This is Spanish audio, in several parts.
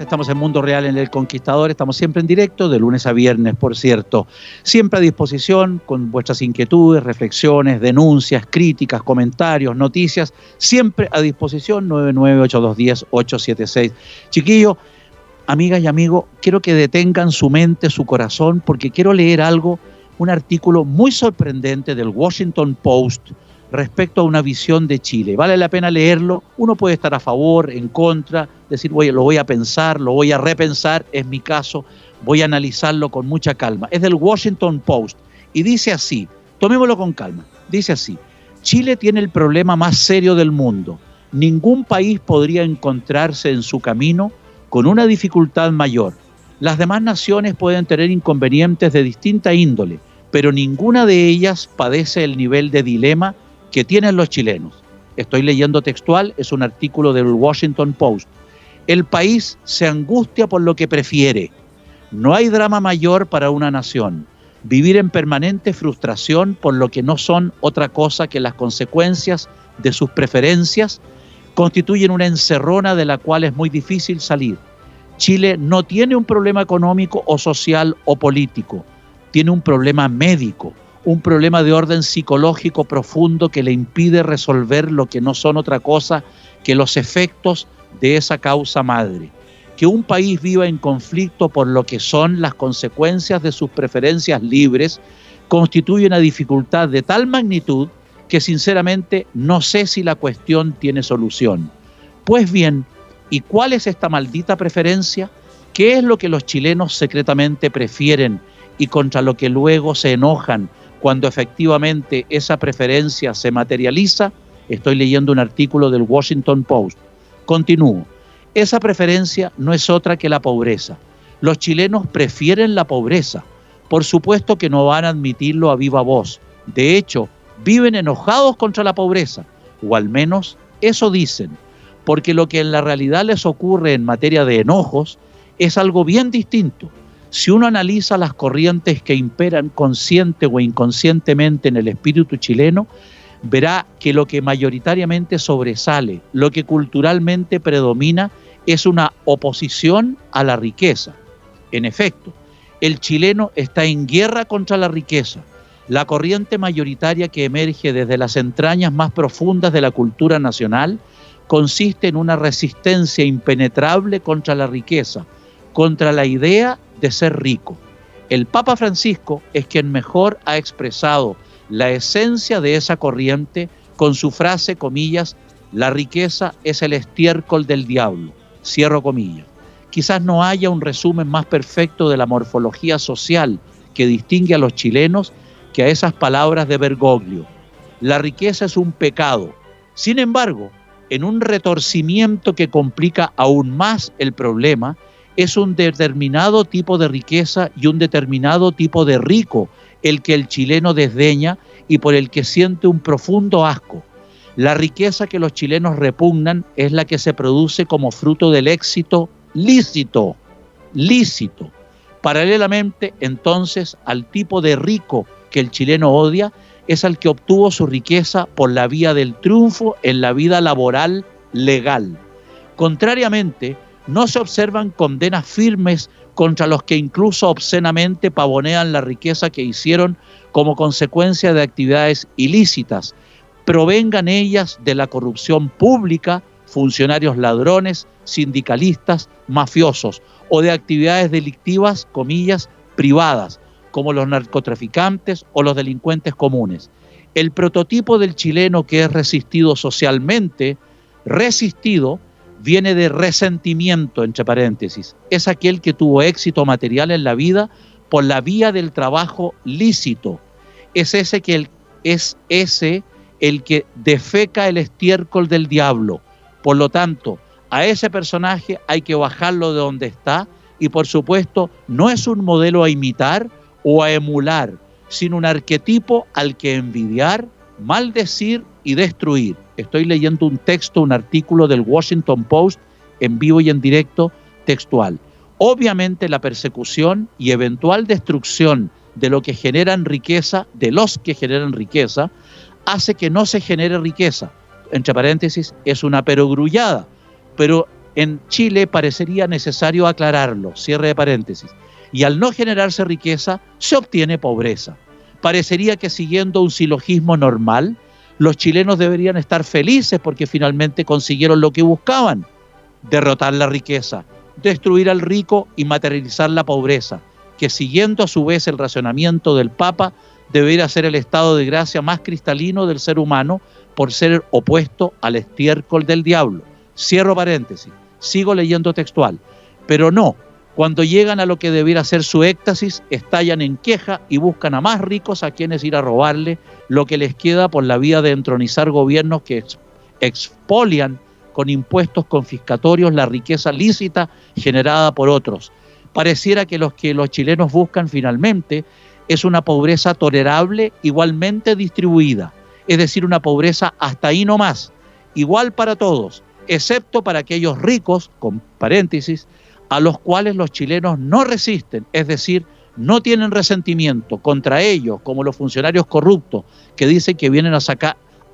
Estamos en Mundo Real en El Conquistador, estamos siempre en directo, de lunes a viernes, por cierto. Siempre a disposición con vuestras inquietudes, reflexiones, denuncias, críticas, comentarios, noticias, siempre a disposición, 998210876. Chiquillo, amigas y amigos, quiero que detengan su mente, su corazón, porque quiero leer algo, un artículo muy sorprendente del Washington Post respecto a una visión de Chile. Vale la pena leerlo, uno puede estar a favor, en contra, decir, oye, lo voy a pensar, lo voy a repensar, es mi caso, voy a analizarlo con mucha calma. Es del Washington Post y dice así, tomémoslo con calma, dice así: Chile tiene el problema más serio del mundo. Ningún país podría encontrarse en su camino con una dificultad mayor. Las demás naciones pueden tener inconvenientes de distinta índole, pero ninguna de ellas padece el nivel de dilema que tienen los chilenos. Estoy leyendo textual, es un artículo del Washington Post. El país se angustia por lo que prefiere. No hay drama mayor para una nación. Vivir en permanente frustración por lo que no son otra cosa que las consecuencias de sus preferencias constituyen una encerrona de la cual es muy difícil salir. Chile no tiene un problema económico o social o político, tiene un problema médico, un problema de orden psicológico profundo que le impide resolver lo que no son otra cosa que los efectos de esa causa madre. Que un país viva en conflicto por lo que son las consecuencias de sus preferencias libres constituye una dificultad de tal magnitud que sinceramente no sé si la cuestión tiene solución. Pues bien, ¿y cuál es esta maldita preferencia? ¿Qué es lo que los chilenos secretamente prefieren y contra lo que luego se enojan cuando efectivamente esa preferencia se materializa? Estoy leyendo un artículo del Washington Post. Continúo. Esa preferencia no es otra que la pobreza. Los chilenos prefieren la pobreza. Por supuesto que no van a admitirlo a viva voz. De hecho, viven enojados contra la pobreza, o al menos eso dicen, porque lo que en la realidad les ocurre en materia de enojos es algo bien distinto. Si uno analiza las corrientes que imperan consciente o inconscientemente en el espíritu chileno, verá que lo que mayoritariamente sobresale, lo que culturalmente predomina, es una oposición a la riqueza. En efecto, el chileno está en guerra contra la riqueza. La corriente mayoritaria que emerge desde las entrañas más profundas de la cultura nacional consiste en una resistencia impenetrable contra la riqueza, contra la idea de ser rico. El Papa Francisco es quien mejor ha expresado la esencia de esa corriente con su frase, comillas, la riqueza es el estiércol del diablo, cierro comillas. Quizás no haya un resumen más perfecto de la morfología social que distingue a los chilenos que a esas palabras de Bergoglio. La riqueza es un pecado. Sin embargo, en un retorcimiento que complica aún más el problema, es un determinado tipo de riqueza y un determinado tipo de rico el que el chileno desdeña y por el que siente un profundo asco. La riqueza que los chilenos repugnan es la que se produce como fruto del éxito lícito. Paralelamente, entonces, al tipo de rico que el chileno odia, es al que obtuvo su riqueza por la vía del triunfo en la vida laboral legal. Contrariamente, no se observan condenas firmes contra los que incluso obscenamente pavonean la riqueza que hicieron como consecuencia de actividades ilícitas, provengan ellas de la corrupción pública, funcionarios ladrones, sindicalistas, mafiosos, o de actividades delictivas, comillas, privadas, como los narcotraficantes o los delincuentes comunes. El prototipo del chileno que es resistido socialmente, viene de resentimiento, entre paréntesis. Es aquel que tuvo éxito material en la vida por la vía del trabajo lícito. Es ese el que defeca el estiércol del diablo. Por lo tanto, a ese personaje hay que bajarlo de donde está y, por supuesto, no es un modelo a imitar o a emular, sino un arquetipo al que envidiar, maldecir y destruir. Estoy leyendo un texto, un artículo del Washington Post en vivo y en directo, textual. Obviamente la persecución y eventual destrucción de lo que generan riqueza, de los que generan riqueza, hace que no se genere riqueza. Entre paréntesis, es una perogrullada, pero En Chile parecería necesario aclararlo, cierre de paréntesis, y al no generarse riqueza, se obtiene pobreza. Parecería que siguiendo un silogismo normal, los chilenos deberían estar felices porque finalmente consiguieron lo que buscaban: derrotar la riqueza, destruir al rico y materializar la pobreza, que siguiendo a su vez el razonamiento del Papa, debería ser el estado de gracia más cristalino del ser humano por ser opuesto al estiércol del diablo. Cierro paréntesis, sigo leyendo textual. Pero no, cuando llegan a lo que debiera ser su éxtasis, estallan en queja y buscan a más ricos a quienes ir a robarle lo que les queda por la vía de entronizar gobiernos que expolian con impuestos confiscatorios la riqueza lícita generada por otros. Pareciera que los chilenos buscan finalmente es una pobreza tolerable, igualmente distribuida, es decir, una pobreza hasta ahí no más, igual para todos, excepto para aquellos ricos, con paréntesis, a los cuales los chilenos no resisten, es decir, no tienen resentimiento contra ellos, como los funcionarios corruptos que dicen que vienen a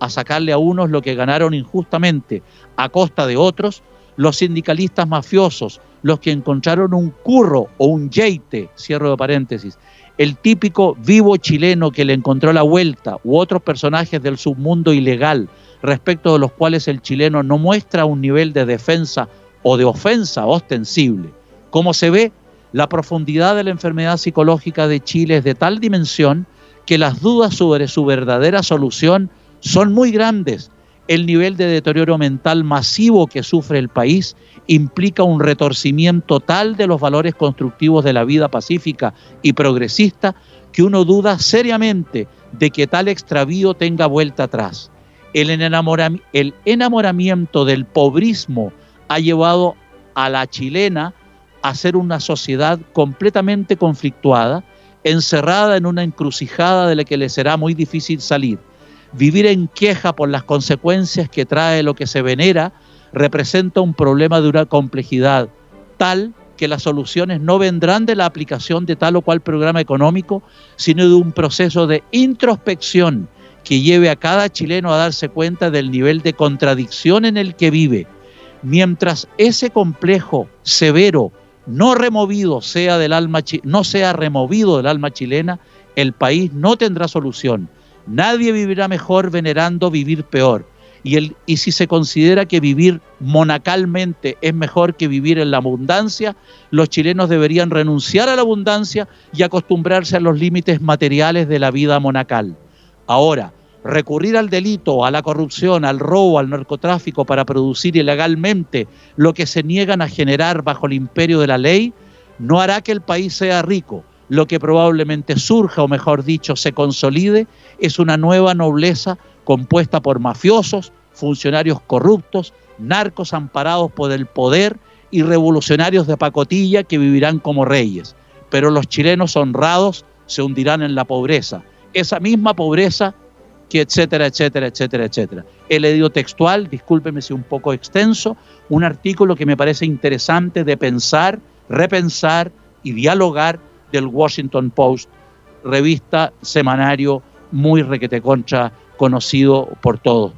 sacarle a unos lo que ganaron injustamente a costa de otros, los sindicalistas mafiosos, los que encontraron un curro o un yeite, cierro de paréntesis, el típico vivo chileno que le encontró la vuelta, u otros personajes del submundo ilegal, respecto de los cuales el chileno no muestra un nivel de defensa o de ofensa ostensible. Como se ve, la profundidad de la enfermedad psicológica de Chile es de tal dimensión que las dudas sobre su verdadera solución son muy grandes. El nivel de deterioro mental masivo que sufre el país implica un retorcimiento tal de los valores constructivos de la vida pacífica y progresista que uno duda seriamente de que tal extravío tenga vuelta atrás. El enamoramiento del pobrismo ha llevado a la chilena a ser una sociedad completamente conflictuada, encerrada en una encrucijada de la que le será muy difícil salir. Vivir en queja por las consecuencias que trae lo que se venera representa un problema de una complejidad tal que las soluciones no vendrán de la aplicación de tal o cual programa económico, sino de un proceso de introspección que lleve a cada chileno a darse cuenta del nivel de contradicción en el que vive. Mientras ese complejo severo no sea removido del alma chilena, el país no tendrá solución. Nadie vivirá mejor venerando vivir peor. Y si se considera que vivir monacalmente es mejor que vivir en la abundancia, los chilenos deberían renunciar a la abundancia y acostumbrarse a los límites materiales de la vida monacal. Ahora, recurrir al delito, a la corrupción, al robo, al narcotráfico para producir ilegalmente lo que se niegan a generar bajo el imperio de la ley, no hará que el país sea rico. Lo que probablemente surja, o mejor dicho, se consolide, es una nueva nobleza compuesta por mafiosos, funcionarios corruptos, narcos amparados por el poder y revolucionarios de pacotilla que vivirán como reyes. Pero los chilenos honrados se hundirán en la pobreza. Esa misma pobreza que etcétera, etcétera, etcétera, etcétera. He leído textual, discúlpeme si un poco extenso, un artículo que me parece interesante de pensar, repensar y dialogar del Washington Post, revista, semanario muy requetecontra, conocido por todos.